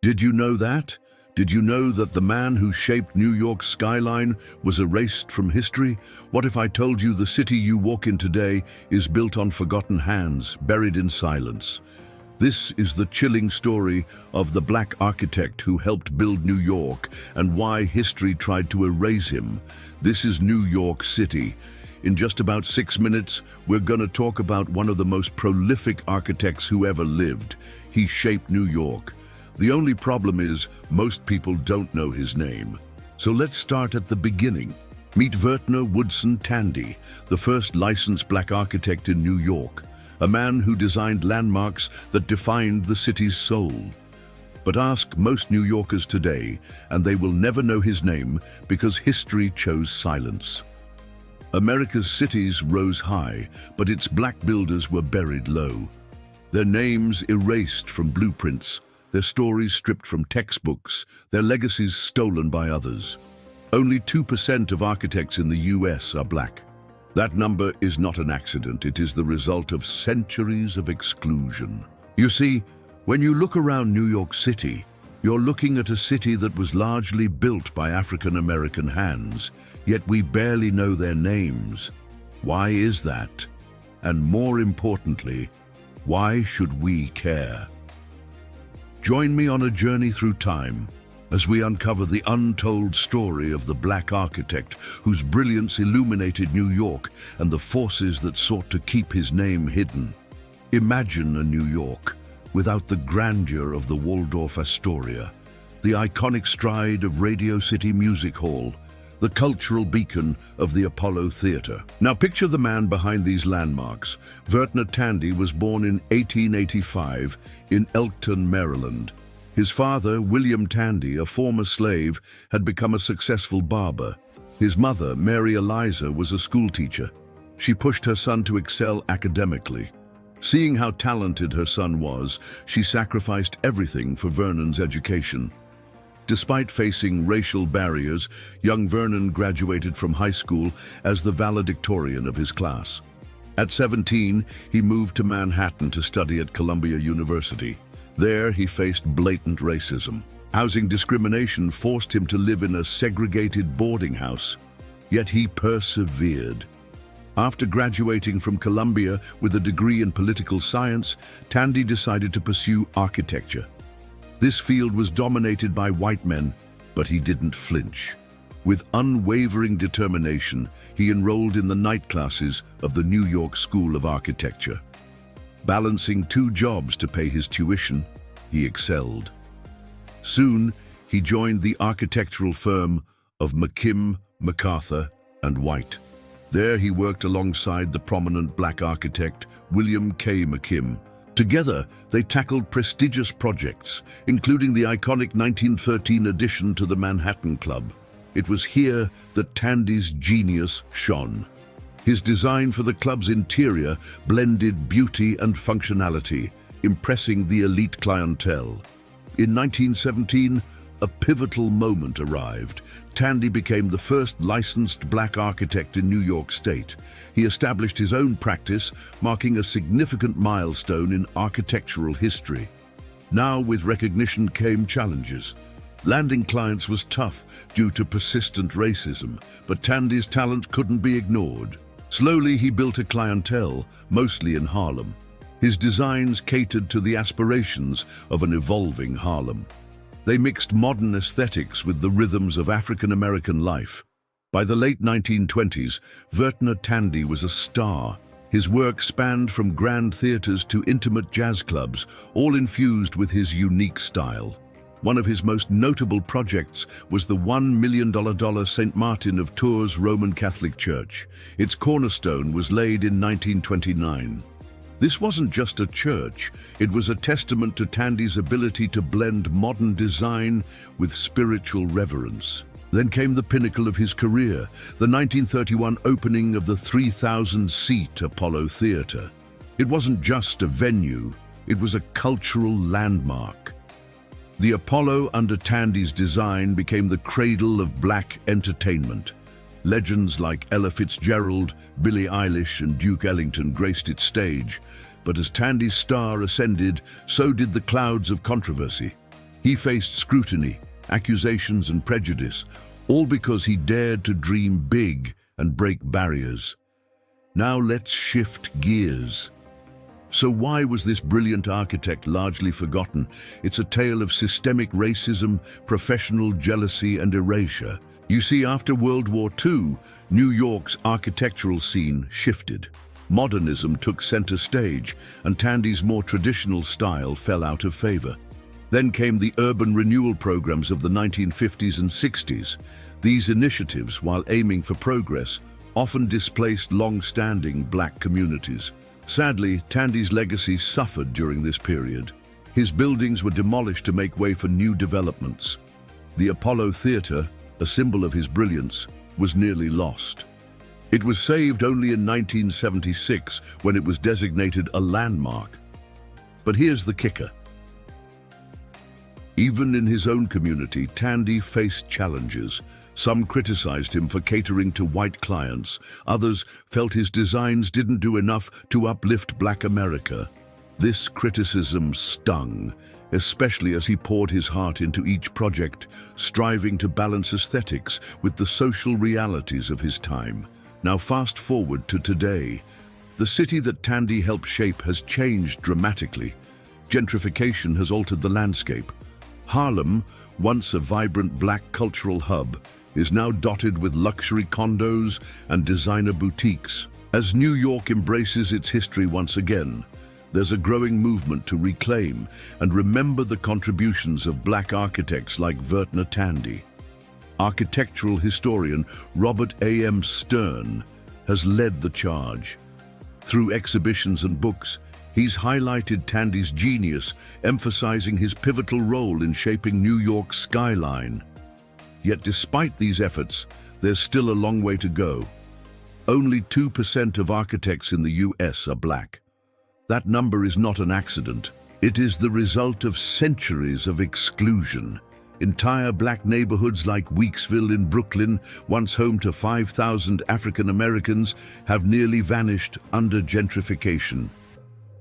Did you know that? Did you know that the man who shaped New York's skyline was erased from history? What if I told you the city you walk in today is built on forgotten hands, buried in silence? This is the chilling story of the black architect who helped build New York and why history tried to erase him. This is New York City. In just about 6 minutes, we're going to talk about one of the most prolific architects who ever lived. He shaped New York. The only problem is most people don't know his name. So let's start at the beginning. Meet Vertner Woodson Tandy, the first licensed black architect in New York, a man who designed landmarks that defined the city's soul. But ask most New Yorkers today, and they will never know his name because history chose silence. America's cities rose high, but its black builders were buried low. Their names erased from blueprints, their stories stripped from textbooks, their legacies stolen by others. Only 2% of architects in the US are black. That number is not an accident, it is the result of centuries of exclusion. You see, when you look around New York City, you're looking at a city that was largely built by African American hands, yet we barely know their names. Why is that? And more importantly, why should we care? Join me on a journey through time as we uncover the untold story of the black architect whose brilliance illuminated New York and the forces that sought to keep his name hidden. Imagine a New York without the grandeur of the Waldorf Astoria, the iconic stride of Radio City Music Hall, the cultural beacon of the Apollo Theater. Now picture the man behind these landmarks. Vertner Tandy was born in 1885 in Elkton, Maryland. His father, William Tandy, a former slave, had become a successful barber. His mother, Mary Eliza, was a schoolteacher. She pushed her son to excel academically. Seeing how talented her son was, she sacrificed everything for Vernon's education. Despite facing racial barriers, young Vernon graduated from high school as the valedictorian of his class. At 17, he moved to Manhattan to study at Columbia University. There, he faced blatant racism. Housing discrimination forced him to live in a segregated boarding house. Yet he persevered. After graduating from Columbia with a degree in political science, Tandy decided to pursue architecture. This field was dominated by white men, but he didn't flinch. With unwavering determination, he enrolled in the night classes of the New York School of Architecture. Balancing 2 jobs to pay his tuition, he excelled. Soon, he joined the architectural firm of McKim, MacArthur, and White. There he worked alongside the prominent black architect William K. McKim. Together, they tackled prestigious projects, including the iconic 1913 addition to the Manhattan Club. It was here that Tandy's genius shone. His design for the club's interior blended beauty and functionality, impressing the elite clientele. In 1917, a pivotal moment arrived. Tandy became the first licensed black architect in New York State. He established his own practice, marking a significant milestone in architectural history. Now, with recognition came challenges. Landing clients was tough due to persistent racism, but Tandy's talent couldn't be ignored. Slowly, he built a clientele, mostly in Harlem. His designs catered to the aspirations of an evolving Harlem. They mixed modern aesthetics with the rhythms of African-American life. By the late 1920s, Vertner Tandy was a star. His work spanned from grand theaters to intimate jazz clubs, all infused with his unique style. One of his most notable projects was the $1 million St. Martin of Tours Roman Catholic Church. Its cornerstone was laid in 1929. This wasn't just a church, it was a testament to Tandy's ability to blend modern design with spiritual reverence. Then came the pinnacle of his career, the 1931 opening of the 3,000-seat Apollo Theater. It wasn't just a venue, it was a cultural landmark. The Apollo, under Tandy's design, became the cradle of black entertainment. Legends like Ella Fitzgerald, Billie Eilish, and Duke Ellington graced its stage, but as Tandy's star ascended, so did the clouds of controversy. He faced scrutiny, accusations and prejudice, all because he dared to dream big and break barriers. Now let's shift gears. So why was this brilliant architect largely forgotten? It's a tale of systemic racism, professional jealousy and erasure. You see, after World War II, New York's architectural scene shifted. Modernism took center stage, and Tandy's more traditional style fell out of favor. Then came the urban renewal programs of the 1950s and 60s. These initiatives, while aiming for progress, often displaced long-standing black communities. Sadly, Tandy's legacy suffered during this period. His buildings were demolished to make way for new developments. The Apollo Theater, a symbol of his brilliance, was nearly lost. It was saved only in 1976 when it was designated a landmark. But here's the kicker. Even in his own community, Tandy faced challenges. Some criticized him for catering to white clients. Others felt his designs didn't do enough to uplift Black America. This criticism stung, especially as he poured his heart into each project, striving to balance aesthetics with the social realities of his time. Now fast forward to today. The city that Tandy helped shape has changed dramatically. Gentrification has altered the landscape. Harlem, once a vibrant black cultural hub, is now dotted with luxury condos and designer boutiques. As New York embraces its history once again, there's a growing movement to reclaim and remember the contributions of black architects like Vertner Tandy. Architectural historian Robert A.M. Stern has led the charge. Through exhibitions and books, he's highlighted Tandy's genius, emphasizing his pivotal role in shaping New York's skyline. Yet despite these efforts, there's still a long way to go. Only 2% of architects in the US are black. That number is not an accident. It is the result of centuries of exclusion. Entire black neighborhoods like Weeksville in Brooklyn, once home to 5,000 African Americans, have nearly vanished under gentrification.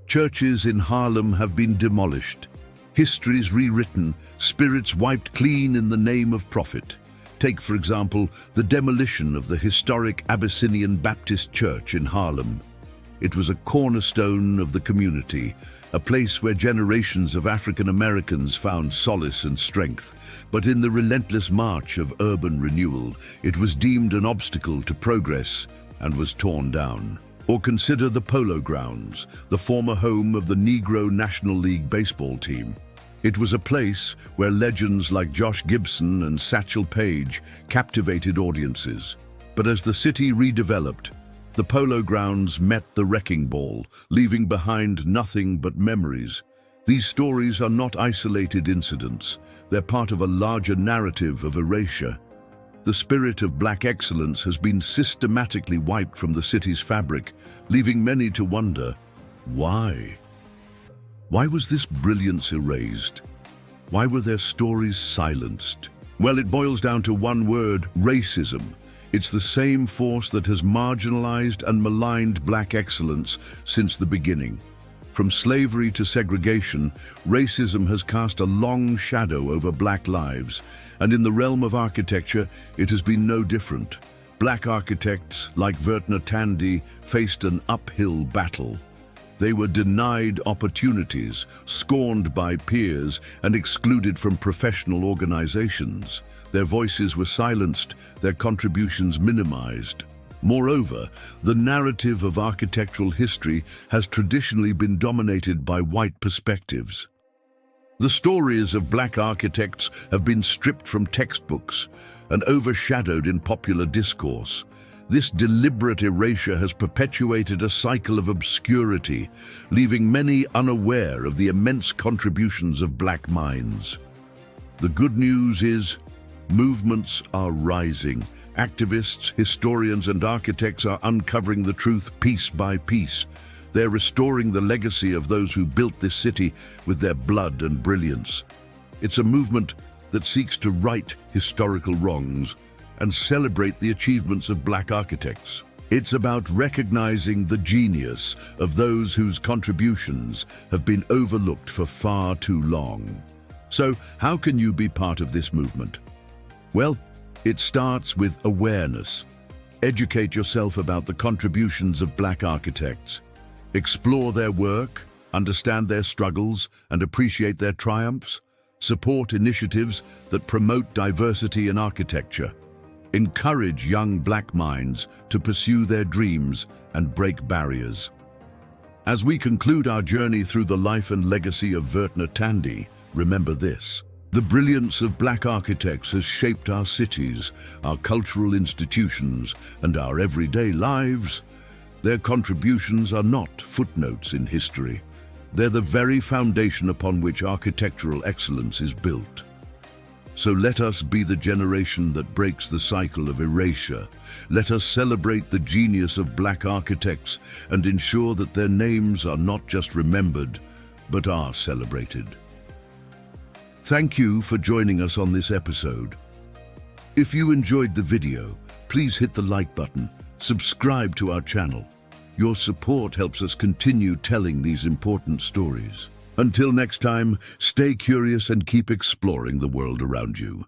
Churches in Harlem have been demolished. Histories rewritten, spirits wiped clean in the name of profit. Take, for example, the demolition of the historic Abyssinian Baptist Church in Harlem. It was a cornerstone of the community, a place where generations of African Americans found solace and strength. But in the relentless march of urban renewal, it was deemed an obstacle to progress and was torn down. Or consider the Polo Grounds, the former home of the Negro National League baseball team. It was a place where legends like Josh Gibson and Satchel Paige captivated audiences. But as the city redeveloped, the Polo Grounds met the wrecking ball, leaving behind nothing but memories. These stories are not isolated incidents. They're part of a larger narrative of erasure. The spirit of black excellence has been systematically wiped from the city's fabric, leaving many to wonder, why? Why was this brilliance erased? Why were their stories silenced? Well, it boils down to one word: racism. It's the same force that has marginalized and maligned black excellence since the beginning. From slavery to segregation, racism has cast a long shadow over black lives, and in the realm of architecture, it has been no different. Black architects like Vertner Tandy faced an uphill battle. They were denied opportunities, scorned by peers, and excluded from professional organizations. Their voices were silenced, their contributions minimized. Moreover, the narrative of architectural history has traditionally been dominated by white perspectives. The stories of black architects have been stripped from textbooks and overshadowed in popular discourse. This deliberate erasure has perpetuated a cycle of obscurity, leaving many unaware of the immense contributions of black minds. The good news is, movements are rising. Activists, historians, and architects are uncovering the truth piece by piece. They're restoring the legacy of those who built this city with their blood and brilliance. It's a movement that seeks to right historical wrongs and celebrate the achievements of black architects. It's about recognizing the genius of those whose contributions have been overlooked for far too long. So, how can you be part of this movement? Well, it starts with awareness. Educate yourself about the contributions of Black architects. Explore their work, understand their struggles, and appreciate their triumphs. Support initiatives that promote diversity in architecture. Encourage young Black minds to pursue their dreams and break barriers. As we conclude our journey through the life and legacy of Vertner Tandi, remember this: the brilliance of Black architects has shaped our cities, our cultural institutions, and our everyday lives. Their contributions are not footnotes in history. They're the very foundation upon which architectural excellence is built. So let us be the generation that breaks the cycle of erasure. Let us celebrate the genius of Black architects and ensure that their names are not just remembered, but are celebrated. Thank you for joining us on this episode. If you enjoyed the video, please hit the like button, subscribe to our channel. Your support helps us continue telling these important stories. Until next time, stay curious and keep exploring the world around you.